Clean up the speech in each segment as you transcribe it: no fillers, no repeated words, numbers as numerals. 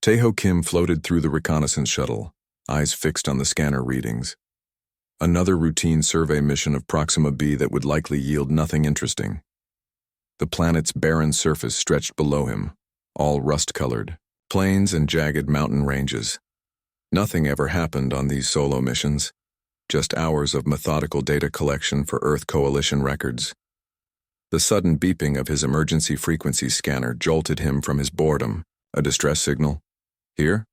Taeho Kim floated through the reconnaissance shuttle, eyes fixed on the scanner readings. Another routine survey mission of Proxima b that would likely yield nothing interesting. The planet's barren surface stretched below him, all rust-colored, plains and jagged mountain ranges. Nothing ever happened on these solo missions, just hours of methodical data collection for Earth Coalition records. The sudden beeping of his emergency frequency scanner jolted him from his boredom. A distress signal? Here?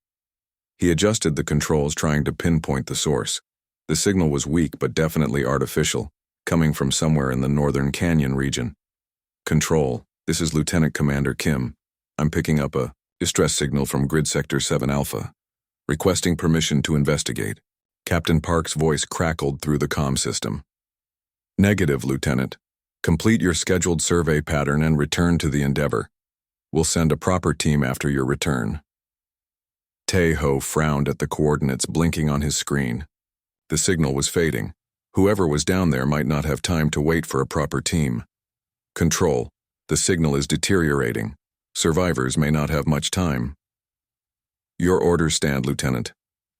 He adjusted the controls, trying to pinpoint the source. The signal was weak but definitely artificial, coming from somewhere in the northern canyon region. Control, this is Lieutenant Commander Kim. I'm picking up a distress signal from Grid Sector 7 Alpha. Requesting permission to investigate. Captain Park's voice crackled through the comm system. Negative, Lieutenant. Complete your scheduled survey pattern and return to the Endeavor. We'll send a proper team after your return. Taeho frowned at the coordinates blinking on his screen. The signal was fading. Whoever was down there might not have time to wait for a proper team. Control, the signal is deteriorating. Survivors may not have much time. Your orders stand, Lieutenant.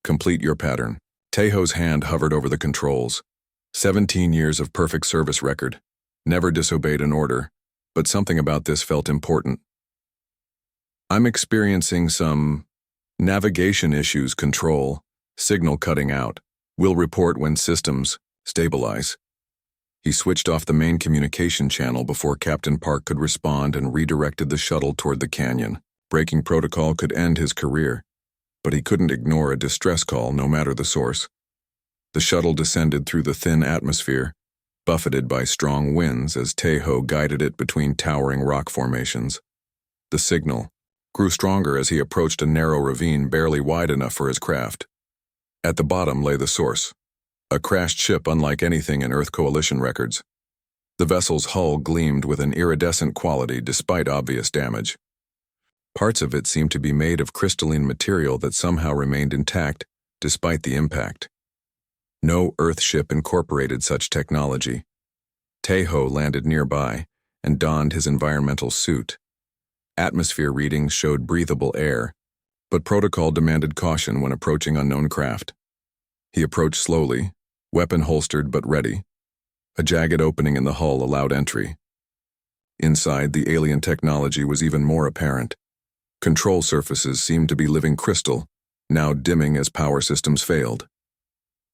Complete your pattern. Taeho's hand hovered over the controls. 17 years of perfect service record. Never disobeyed an order, but something about this felt important. I'm experiencing some navigation issues, Control. Signal cutting out. We'll report when systems stabilize. He switched off the main communication channel before Captain Park could respond and redirected the shuttle toward the canyon. Breaking protocol could end his career, but he couldn't ignore a distress call no matter the source. The shuttle descended through the thin atmosphere, buffeted by strong winds as Taeho guided it between towering rock formations. The signal grew stronger as he approached a narrow ravine barely wide enough for his craft. At the bottom lay the source, a crashed ship unlike anything in Earth Coalition records. The vessel's hull gleamed with an iridescent quality despite obvious damage. Parts of it seemed to be made of crystalline material that somehow remained intact despite the impact. No Earth ship incorporated such technology. Taeho landed nearby and donned his environmental suit. Atmosphere readings showed breathable air, but protocol demanded caution when approaching unknown craft. He approached slowly, weapon holstered but ready. A jagged opening in the hull allowed entry. Inside, the alien technology was even more apparent. Control surfaces seemed to be living crystal, now dimming as power systems failed.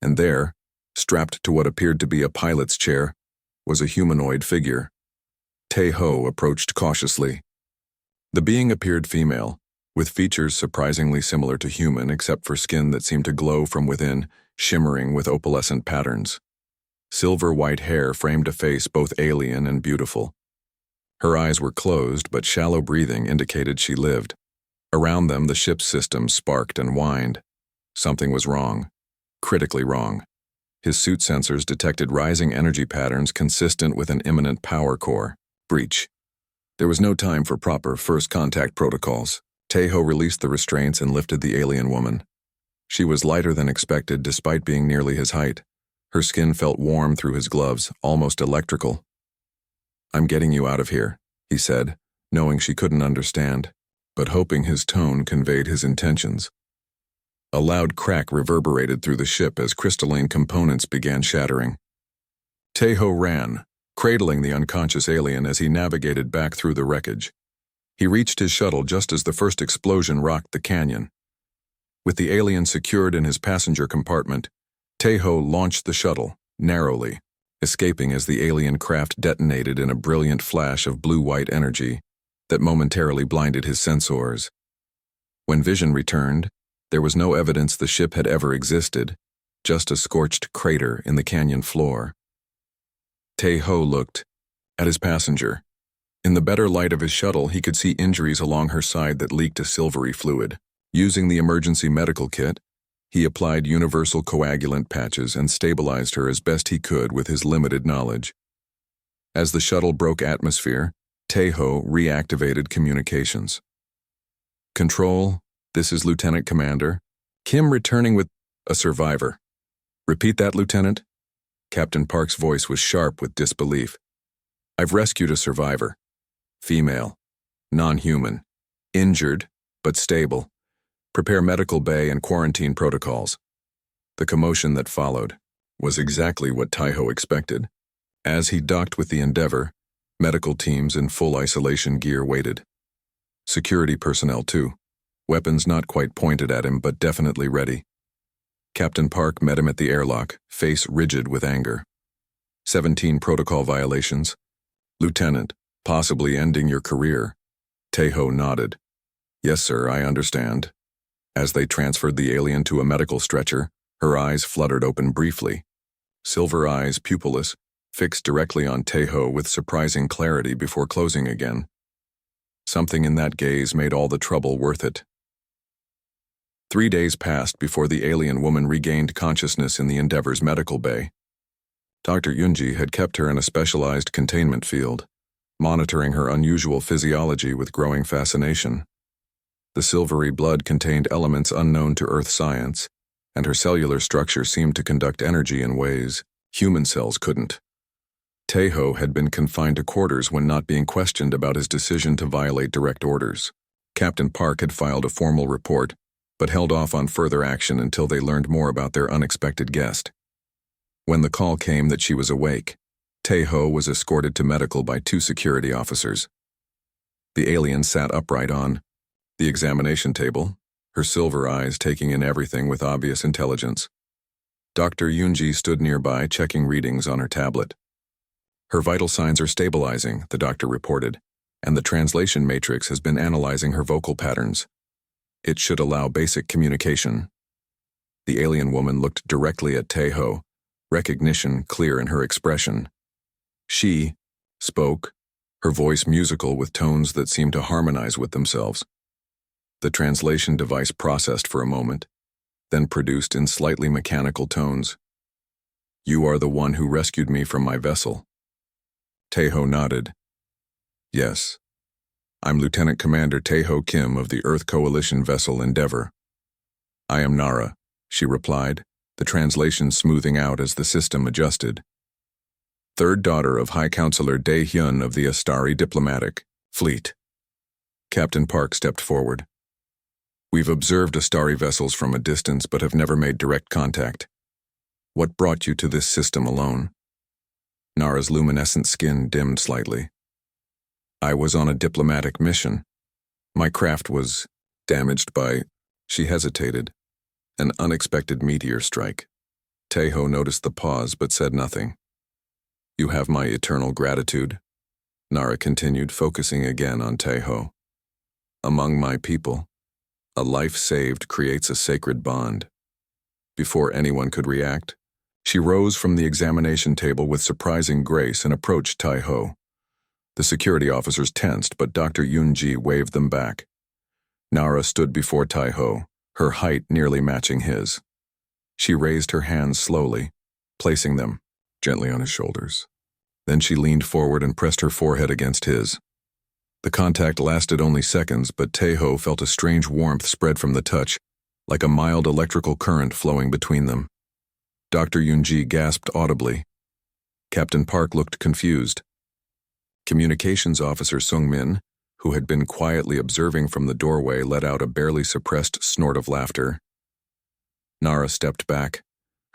And there, strapped to what appeared to be a pilot's chair, was a humanoid figure. Taeho approached cautiously. The being appeared female, with features surprisingly similar to human except for skin that seemed to glow from within, shimmering with opalescent patterns. Silver-white hair framed a face both alien and beautiful. Her eyes were closed, but shallow breathing indicated she lived. Around them, the ship's systems sparked and whined. Something was wrong. Critically wrong. His suit sensors detected rising energy patterns consistent with an imminent power core breach. There was no time for proper first contact protocols. Taeho released the restraints and lifted the alien woman. She was lighter than expected despite being nearly his height. Her skin felt warm through his gloves, almost electrical. I'm getting you out of here, he said, knowing she couldn't understand, but hoping his tone conveyed his intentions. A loud crack reverberated through the ship as crystalline components began shattering. Taeho ran, cradling the unconscious alien as he navigated back through the wreckage. He reached his shuttle just as the first explosion rocked the canyon. With the alien secured in his passenger compartment, Taeho launched the shuttle, narrowly, escaping as the alien craft detonated in a brilliant flash of blue-white energy that momentarily blinded his sensors. When vision returned, there was no evidence the ship had ever existed, just a scorched crater in the canyon floor. Taeho looked at his passenger. In the better light of his shuttle, he could see injuries along her side that leaked a silvery fluid. Using the emergency medical kit, he applied universal coagulant patches and stabilized her as best he could with his limited knowledge. As the shuttle broke atmosphere, Taeho reactivated communications. Control, this is Lieutenant Commander. Kim returning with a survivor. Repeat that, Lieutenant? Captain Park's voice was sharp with disbelief. I've rescued a survivor. Female. Non-human. Injured, but stable. Prepare medical bay and quarantine protocols. The commotion that followed was exactly what Taiho expected. As he docked with the Endeavour, medical teams in full isolation gear waited. Security personnel too, weapons not quite pointed at him but definitely ready. Captain Park met him at the airlock, face rigid with anger. 17 protocol violations. Lieutenant, possibly ending your career. Taiho nodded. Yes, sir, I understand. As they transferred the alien to a medical stretcher, her eyes fluttered open briefly. Silver eyes, pupilless, fixed directly on Taiho with surprising clarity before closing again. Something in that gaze made all the trouble worth it. 3 days passed before the alien woman regained consciousness in the Endeavour's medical bay. Dr. Yunji had kept her in a specialized containment field, monitoring her unusual physiology with growing fascination. The silvery blood contained elements unknown to Earth science, and her cellular structure seemed to conduct energy in ways human cells couldn't. Taiho had been confined to quarters when not being questioned about his decision to violate direct orders. Captain Park had filed a formal report, but held off on further action until they learned more about their unexpected guest. When the call came that she was awake, Taiho was escorted to medical by 2 security officers. The alien sat upright on the examination table, her silver eyes taking in everything with obvious intelligence. Dr. Yunji stood nearby, checking readings on her tablet. Her vital signs are stabilizing, the doctor reported, and the translation matrix has been analyzing her vocal patterns. It should allow basic communication. The alien woman looked directly at Taiho, recognition clear in her expression. She spoke, her voice musical with tones that seemed to harmonize with themselves. The translation device processed for a moment, then produced in slightly mechanical tones. You are the one who rescued me from my vessel. Taiho nodded. Yes. I'm Lieutenant Commander Taiho Kim of the Earth Coalition vessel Endeavour. I am Nara, she replied, the translation smoothing out as the system adjusted. Third daughter of High Counselor Dae Hyun of the Astari Diplomatic Fleet. Captain Park stepped forward. We've observed Astari vessels from a distance but have never made direct contact. What brought you to this system alone? Nara's luminescent skin dimmed slightly. I was on a diplomatic mission. My craft was damaged by, she hesitated, an unexpected meteor strike. Taiho noticed the pause but said nothing. You have my eternal gratitude, Nara continued, focusing again on Taiho. Among my people, a life saved creates a sacred bond. Before anyone could react, she rose from the examination table with surprising grace and approached Taiho. The security officers tensed, but Dr. Yunji waved them back. Nara stood before Taiho, her height nearly matching his. She raised her hands slowly, placing them gently on his shoulders. Then she leaned forward and pressed her forehead against his. The contact lasted only seconds, but Taiho felt a strange warmth spread from the touch, like a mild electrical current flowing between them. Dr. Yunji gasped audibly. Captain Park looked confused. Communications Officer Sung-min, who had been quietly observing from the doorway, let out a barely suppressed snort of laughter. Nara stepped back,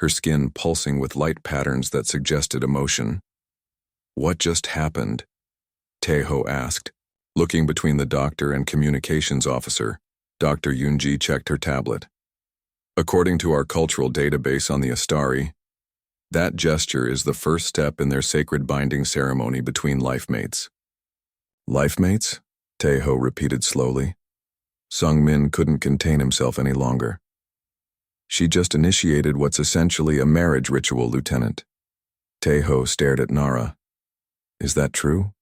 her skin pulsing with light patterns that suggested emotion. What just happened? Taiho asked. Looking between the doctor and communications officer, Dr. Yunji checked her tablet. According to our cultural database on the Astari, that gesture is the first step in their sacred binding ceremony between life mates. Life mates? Taiho repeated slowly. Sung-min couldn't contain himself any longer. She just initiated what's essentially a marriage ritual, Lieutenant. Taiho stared at Nara. Is that true?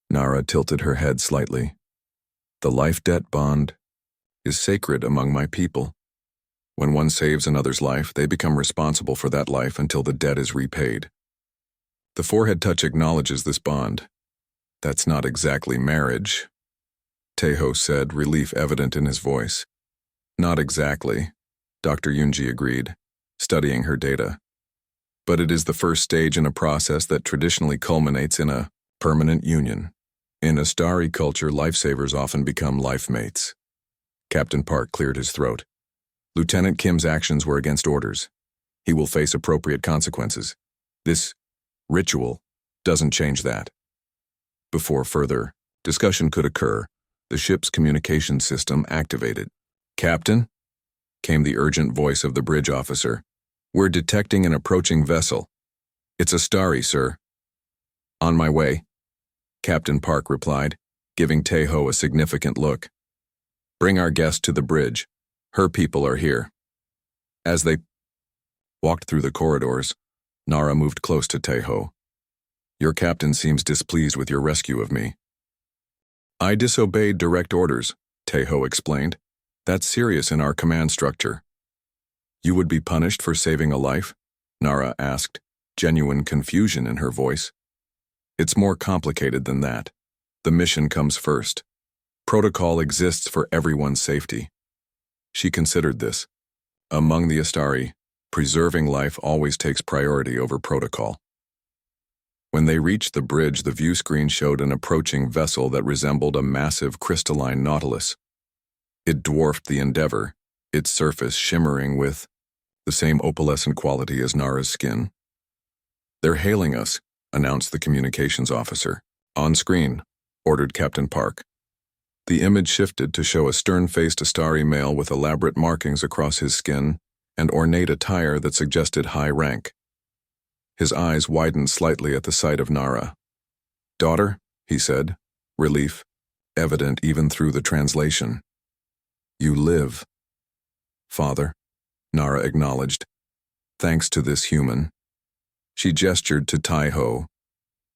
Nara tilted her head slightly. The life debt bond is sacred among my people. When one saves another's life, they become responsible for that life until the debt is repaid. The forehead touch acknowledges this bond. That's not exactly marriage, Taiho said, relief evident in his voice. Not exactly, Dr. Yunji agreed, studying her data. But it is the first stage in a process that traditionally culminates in a permanent union. In Astari culture, lifesavers often become life mates. Captain Park cleared his throat. Lieutenant Kim's actions were against orders. He will face appropriate consequences. This ritual doesn't change that. Before further discussion could occur, the ship's communication system activated. "Captain," came the urgent voice of the bridge officer. "We're detecting an approaching vessel. It's a Starry, sir." "On my way," Captain Park replied, giving Tae-ho a significant look. "Bring our guest to the bridge. Her people are here." As they walked through the corridors, Nara moved close to Tae-ho. "Your captain seems displeased with your rescue of me." "I disobeyed direct orders," Tae-ho explained. "That's serious in our command structure." "You would be punished for saving a life?" Nara asked, genuine confusion in her voice. "It's more complicated than that. The mission comes first. Protocol exists for everyone's safety." She considered this. Among the Astari, preserving life always takes priority over protocol. When they reached the bridge, the view screen showed an approaching vessel that resembled a massive crystalline nautilus. It dwarfed the Endeavor, its surface shimmering with the same opalescent quality as Nara's skin. "They're hailing us," announced the communications officer. "On screen," ordered Captain Park. The image shifted to show a stern-faced Astari male with elaborate markings across his skin and ornate attire that suggested high rank. His eyes widened slightly at the sight of Nara. "Daughter," he said, relief evident even through the translation. "You live." "Father," Nara acknowledged. "Thanks to this human." She gestured to Tae-ho.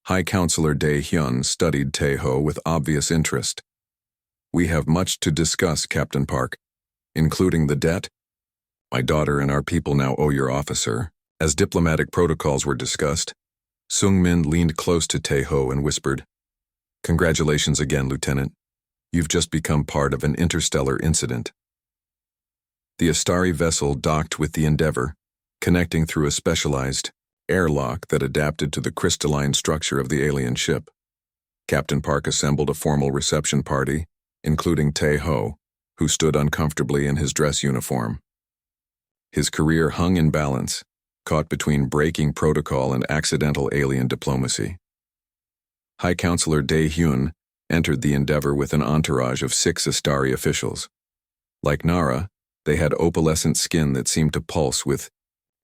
High Counselor Dae-hyun studied Tae-ho with obvious interest. "We have much to discuss, Captain Park, including the debt. My daughter and our people now owe your officer." As diplomatic protocols were discussed, Sung-min leaned close to Tae-ho and whispered, "Congratulations again, Lieutenant. You've just become part of an interstellar incident." The Astari vessel docked with the Endeavor, connecting through a specialized airlock that adapted to the crystalline structure of the alien ship. Captain Park assembled a formal reception party, including Tae-ho, who stood uncomfortably in his dress uniform. His career hung in balance, caught between breaking protocol and accidental alien diplomacy. High Counselor Dae-hyun entered the Endeavor with an entourage of 6 Astari officials. Like Nara, they had opalescent skin that seemed to pulse with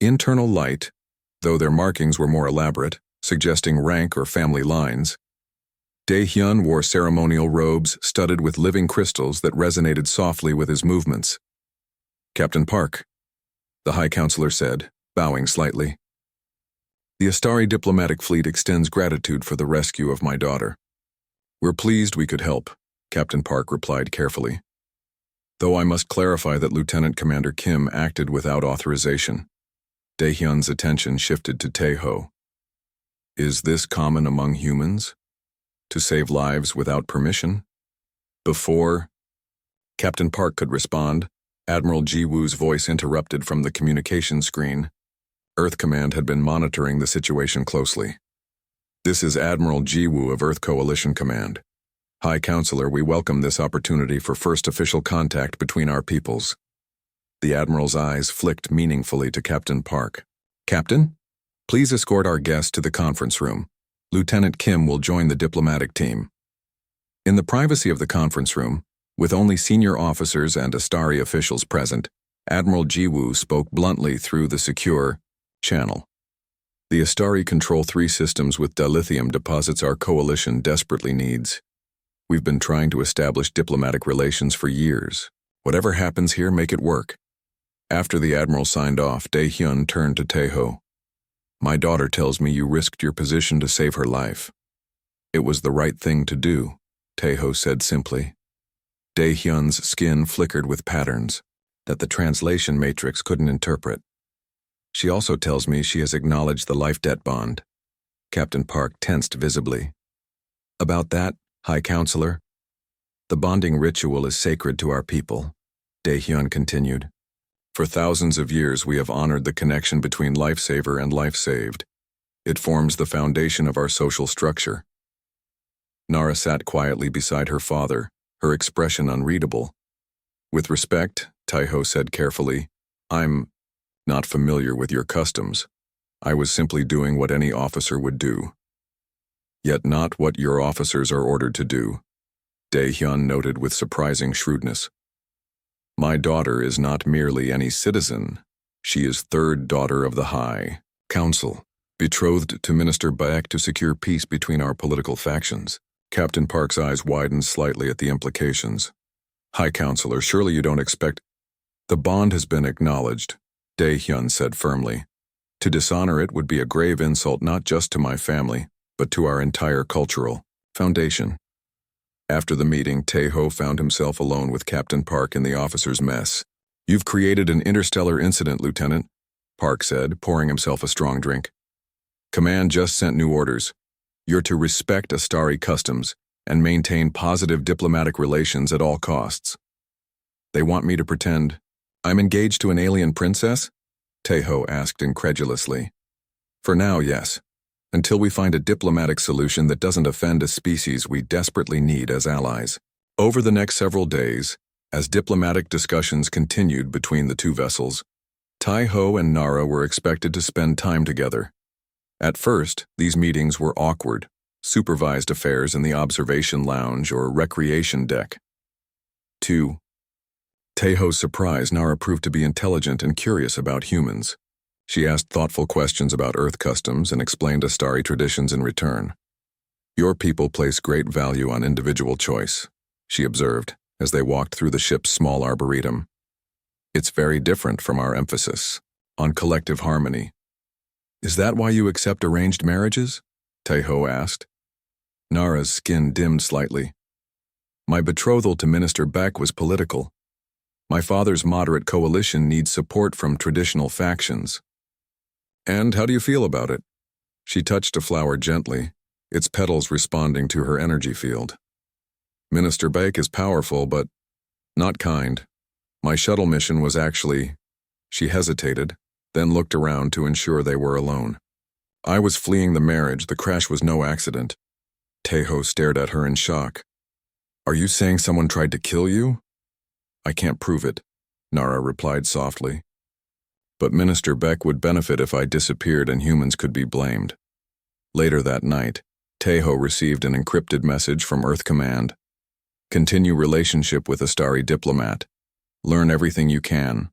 internal light, though their markings were more elaborate, suggesting rank or family lines. Dae-hyun wore ceremonial robes studded with living crystals that resonated softly with his movements. "Captain Park," the High Counselor said, bowing slightly. "The Astari diplomatic fleet extends gratitude for the rescue of my daughter." "We're pleased we could help," Captain Park replied carefully. "Though I must clarify that Lieutenant Commander Kim acted without authorization." Dae-hyun's attention shifted to Tae-ho. "Is this common among humans? To save lives without permission?" Before Captain Park could respond, Admiral Ji-woo's voice interrupted from the communication screen. Earth Command had been monitoring the situation closely. "This is Admiral Ji-woo of Earth Coalition Command. High Counselor, we welcome this opportunity for first official contact between our peoples." The Admiral's eyes flicked meaningfully to Captain Park. "Captain, please escort our guest to the conference room. Lieutenant Kim will join the diplomatic team." In the privacy of the conference room, with only senior officers and Astari officials present, Admiral Ji-woo spoke bluntly through the secure channel. "The Astari control 3 systems with dilithium deposits our coalition desperately needs. We've been trying to establish diplomatic relations for years. Whatever happens here, make it work." After the Admiral signed off, Dae-hyun turned to Tae-ho. "My daughter tells me you risked your position to save her life." "It was the right thing to do," Tae-ho said simply. Dae-hyun's skin flickered with patterns that the translation matrix couldn't interpret. "She also tells me she has acknowledged the life debt bond." Captain Park tensed visibly. "About that, High Counselor, the bonding ritual is sacred to our people," Dae-hyun continued. "For thousands of years we have honored the connection between lifesaver and life saved. It forms the foundation of our social structure." Nara sat quietly beside her father, her expression unreadable. With respect, Taiho said carefully, I'm not familiar with your customs. I was simply doing what any officer would do. Yet not what your officers are ordered to do, Dae-hyun noted with surprising shrewdness. My daughter is not merely any citizen. She is third daughter of the High Council, betrothed to Minister Baek to secure peace between our political factions. Captain Park's eyes widened slightly at the implications. High Counselor, surely you don't expect— The bond has been acknowledged, Dae-hyun said firmly. To dishonor it would be a grave insult not just to my family, but to our entire cultural foundation. After the meeting, Taeho found himself alone with Captain Park in the officers' mess. You've created an interstellar incident, Lieutenant, Park said, pouring himself a strong drink. Command just sent new orders. You're to respect Astari customs and maintain positive diplomatic relations at all costs. They want me to pretend I'm engaged to an alien princess? Taeho asked incredulously. For now, yes. Until we find a diplomatic solution that doesn't offend a species we desperately need as allies. Over the next several days, as diplomatic discussions continued between the two vessels, Taiho and Nara were expected to spend time together. At first, these meetings were awkward, supervised affairs in the observation lounge or recreation deck. 2. Taeho's surprise, Nara proved to be intelligent and curious about humans. She asked thoughtful questions about Earth customs and explained Astari traditions in return. Your people place great value on individual choice, she observed, as they walked through the ship's small arboretum. It's very different from our emphasis on collective harmony. Is that why you accept arranged marriages? Taeho asked. Nara's skin dimmed slightly. My betrothal to Minister Baek was political. My father's moderate coalition needs support from traditional factions. And how do you feel about it? She touched a flower gently, its petals responding to her energy field. Minister Baek is powerful, but not kind. My shuttle mission was actually— She hesitated, then looked around to ensure they were alone. I was fleeing the marriage. The crash was no accident. Taeho stared at her in shock. Are you saying someone tried to kill you? I can't prove it, Nara replied softly. But Minister Baek would benefit if I disappeared and humans could be blamed. Later that night, Taeho received an encrypted message from Earth Command. Continue relationship with Astari diplomat. Learn everything you can.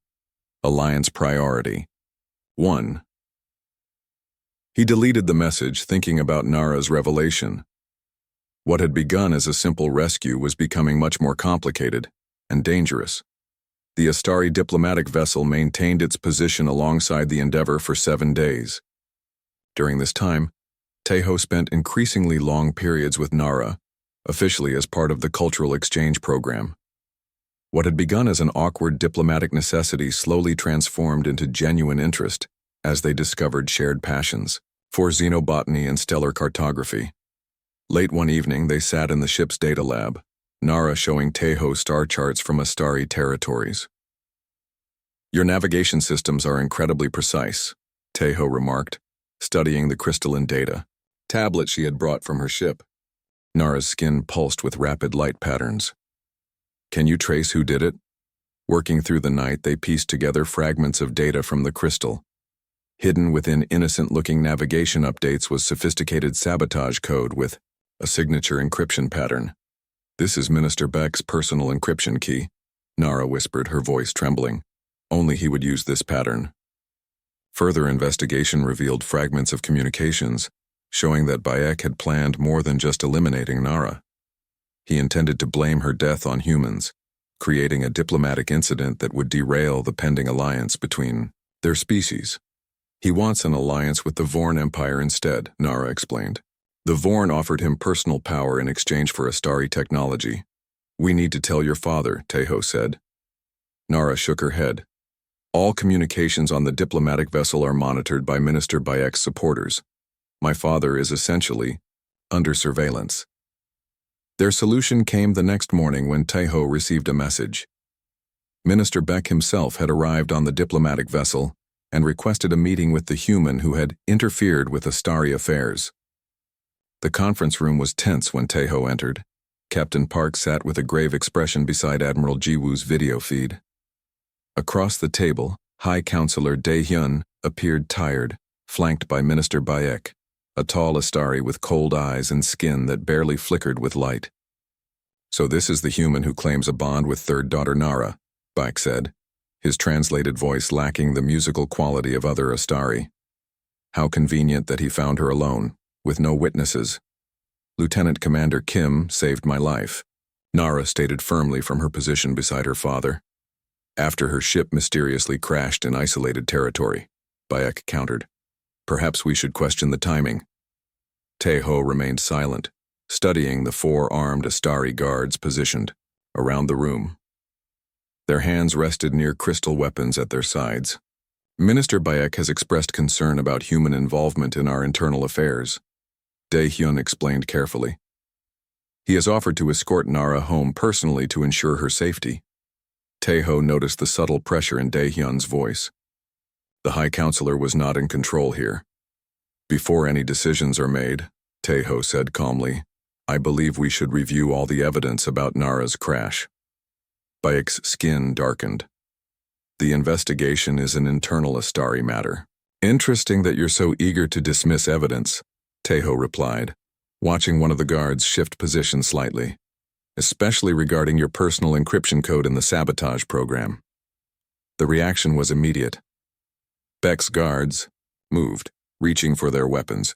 Alliance priority. 1. He deleted the message, thinking about Nara's revelation. What had begun as a simple rescue was becoming much more complicated and dangerous. The Astari diplomatic vessel maintained its position alongside the Endeavor for 7 days. During this time, Taeho spent increasingly long periods with Nara, officially as part of the cultural exchange program. What had begun as an awkward diplomatic necessity slowly transformed into genuine interest as they discovered shared passions for xenobotany and stellar cartography. Late one evening, they sat in the ship's data lab, Nara showing Taeho star charts from Astari territories. Your navigation systems are incredibly precise, Taeho remarked, studying the crystalline data tablet she had brought from her ship. Nara's skin pulsed with rapid light patterns. Can you trace who did it? Working through the night, they pieced together fragments of data from the crystal. Hidden within innocent-looking navigation updates was sophisticated sabotage code with a signature encryption pattern. This is Minister Baek's personal encryption key, Nara whispered, her voice trembling. Only he would use this pattern. Further investigation revealed fragments of communications, showing that Baek had planned more than just eliminating Nara. He intended to blame her death on humans, creating a diplomatic incident that would derail the pending alliance between their species. He wants an alliance with the Vorn Empire instead, Nara explained. The Vorn offered him personal power in exchange for Astari technology. We need to tell your father, Taeho said. Nara shook her head. All communications on the diplomatic vessel are monitored by Minister Baek's supporters. My father is essentially under surveillance. Their solution came the next morning when Taeho received a message. Minister Baek himself had arrived on the diplomatic vessel and requested a meeting with the human who had interfered with Astari affairs. The conference room was tense when Taeho entered, Captain Park sat with a grave expression beside Admiral Jiwoo's video feed. Across the table, High Counselor Dae-hyun appeared tired, flanked by Minister Bayek, a tall Astari with cold eyes and skin that barely flickered with light. "So this is the human who claims a bond with third daughter Nara," Bayek said, his translated voice lacking the musical quality of other Astari. "How convenient that he found her alone, with no witnesses. Lieutenant Commander Kim saved my life," Nara stated firmly from her position beside her father. "After her ship mysteriously crashed in isolated territory," Bayek countered. "Perhaps we should question the timing." Tae-ho remained silent, studying the 4 armed Astari guards positioned around the room. Their hands rested near crystal weapons at their sides. "Minister Bayek has expressed concern about human involvement in our internal affairs," Dae-hyun explained carefully. "He has offered to escort Nara home personally to ensure her safety." Tae-ho noticed the subtle pressure in Dae-hyun's voice. The High Counselor was not in control here. "Before any decisions are made," Tae-ho said calmly, "I believe we should review all the evidence about Nara's crash." Bayek's skin darkened. "The investigation is an internal Astari matter." "Interesting that you're so eager to dismiss evidence," Tae-ho replied, watching one of the guards shift position slightly, "especially regarding your personal encryption code in the sabotage program." The reaction was immediate. Beck's guards moved, reaching for their weapons.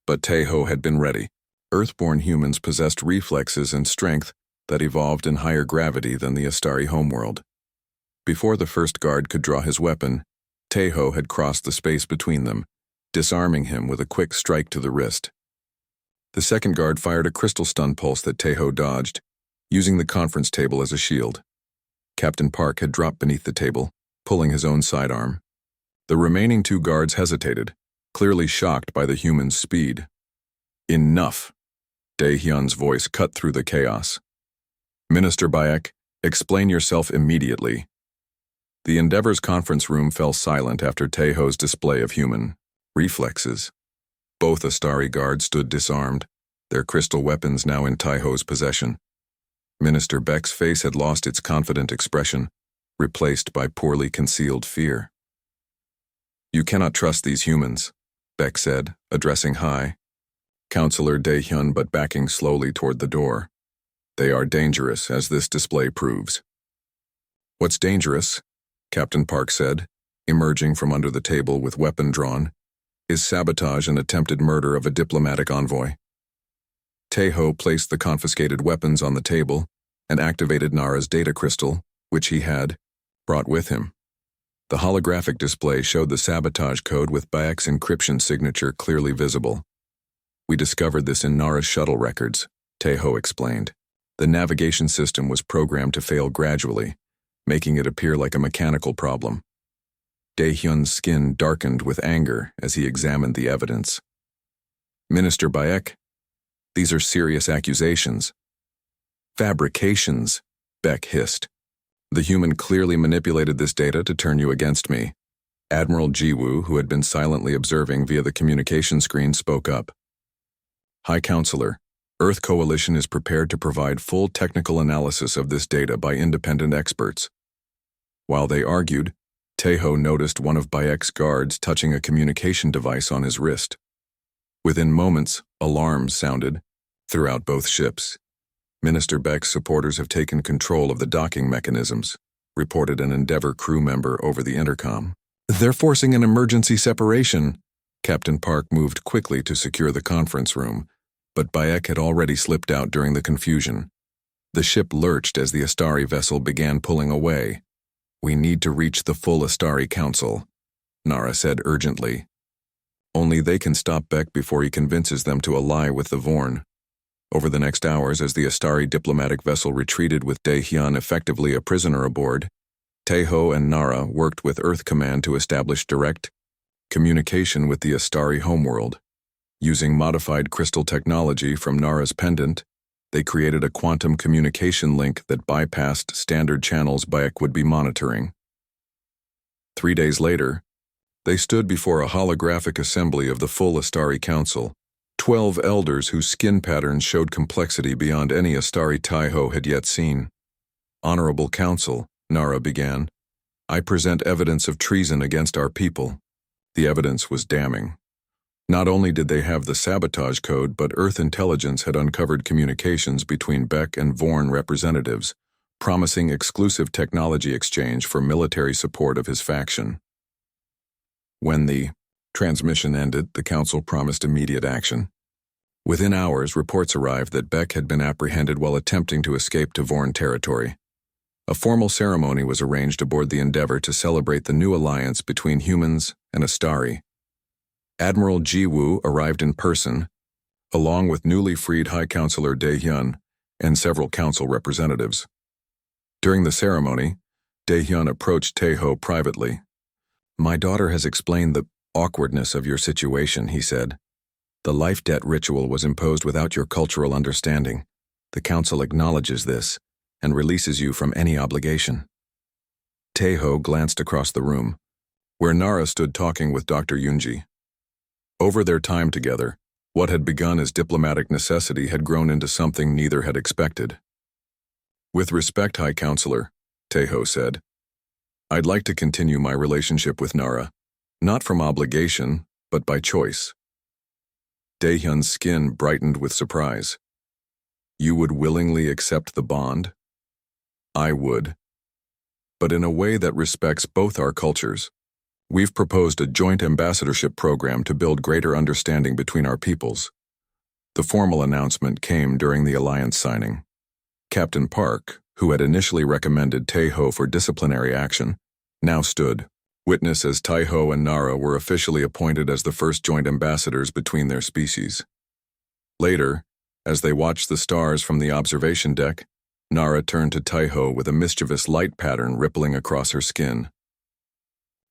But Tae-ho had been ready. Earthborn humans possessed reflexes and strength that evolved in higher gravity than the Astari homeworld. Before the first guard could draw his weapon, Tae-ho had crossed the space between them, disarming him with a quick strike to the wrist. The second guard fired a crystal stun pulse that Tae-ho dodged, using the conference table as a shield. Captain Park had dropped beneath the table, pulling his own sidearm. The remaining 2 guards hesitated, clearly shocked by the human's speed. "Enough!" Dae-hyun's voice cut through the chaos. "Minister Bayek, explain yourself immediately." The Endeavor's conference room fell silent after Tae-ho's display of human reflexes. Both Astari guards stood disarmed, their crystal weapons now in Tae-ho's possession. Minister Beck's face had lost its confident expression, replaced by poorly concealed fear. "You cannot trust these humans," Beck said, addressing High Counselor Dae-hyun but backing slowly toward the door. "They are dangerous, as this display proves." "What's dangerous?" Captain Park said, emerging from under the table with weapon drawn. "Is sabotage and attempted murder of a diplomatic envoy." Tae-ho placed the confiscated weapons on the table and activated Nara's data crystal, which he had brought with him. The holographic display showed the sabotage code with Bayek's encryption signature clearly visible. "We discovered this in Nara's shuttle records," Tae-ho explained. "The navigation system was programmed to fail gradually, making it appear like a mechanical problem." Dae-hyun's skin darkened with anger as he examined the evidence. "Minister Bayek, these are serious accusations." "Fabrications," Beck hissed. "The human clearly manipulated this data to turn you against me." Admiral Jiwoo, who had been silently observing via the communication screen, spoke up. "High Counselor, Earth Coalition is prepared to provide full technical analysis of this data by independent experts." While they argued, Tae-ho noticed one of Bayek's guards touching a communication device on his wrist. Within moments, alarms sounded throughout both ships. "Minister Beck's supporters have taken control of the docking mechanisms," reported an Endeavor crew member over the intercom. "They're forcing an emergency separation." Captain Park moved quickly to secure the conference room, but Bayek had already slipped out during the confusion. The ship lurched as the Astari vessel began pulling away. "We need to reach the full Astari Council," Nara said urgently. "Only they can stop Beck before he convinces them to ally with the Vorn." Over the next hours, as the Astari diplomatic vessel retreated with Dae-hyun effectively a prisoner aboard, Tae-ho and Nara worked with Earth Command to establish direct communication with the Astari homeworld. Using modified crystal technology from Nara's pendant, they created a quantum communication link that bypassed standard channels Bayek would be monitoring. 3 days later, they stood before a holographic assembly of the full Astari Council, 12 elders whose skin patterns showed complexity beyond any Astari Taiho had yet seen. "Honorable Council," Nara began, "I present evidence of treason against our people." The evidence was damning. Not only did they have the sabotage code, but Earth intelligence had uncovered communications between Beck and Vorn representatives, promising exclusive technology exchange for military support of his faction. When the transmission ended, the Council promised immediate action. Within hours, reports arrived that Beck had been apprehended while attempting to escape to Vorn territory. A formal ceremony was arranged aboard the Endeavour to celebrate the new alliance between humans and Astari. Admiral Ji-woo arrived in person, along with newly freed High Counselor Dae-hyun and several council representatives. During the ceremony, Dae-hyun approached Tae-ho privately. "My daughter has explained the awkwardness of your situation," he said. "The life debt ritual was imposed without your cultural understanding. The council acknowledges this and releases you from any obligation." Tae-ho glanced across the room, where Nara stood talking with Dr. Yoonji. Over their time together, what had begun as diplomatic necessity had grown into something neither had expected. "With respect, High Counselor," Tae-ho said, "I'd like to continue my relationship with Nara, not from obligation, but by choice." Dae-hyun's skin brightened with surprise. "You would willingly accept the bond?" "I would. But in a way that respects both our cultures. We've proposed a joint ambassadorship program to build greater understanding between our peoples." The formal announcement came during the alliance signing. Captain Park, who had initially recommended Tae-ho for disciplinary action, now stood witness as Tae-ho and Nara were officially appointed as the first joint ambassadors between their species. Later, as they watched the stars from the observation deck, Nara turned to Tae-ho with a mischievous light pattern rippling across her skin.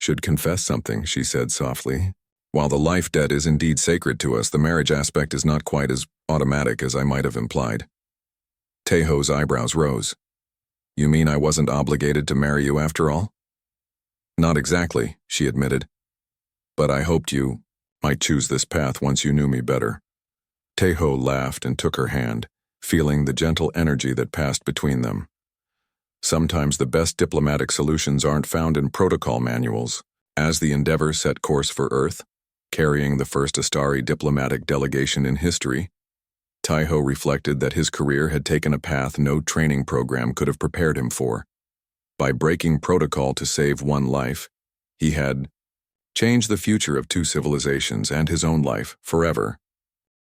"Should confess something," she said softly. "While the life debt is indeed sacred to us, the marriage aspect is not quite as automatic as I might have implied." Tae-ho's eyebrows rose. "You mean I wasn't obligated to marry you after all?" "Not exactly," she admitted. "But I hoped you might choose this path once you knew me better." Tae-ho laughed and took her hand, feeling the gentle energy that passed between them. Sometimes the best diplomatic solutions aren't found in protocol manuals. As the Endeavour set course for Earth, carrying the first Astari diplomatic delegation in history, Tae-ho reflected that his career had taken a path no training program could have prepared him for. By breaking protocol to save one life, he had changed the future of two civilizations and his own life forever.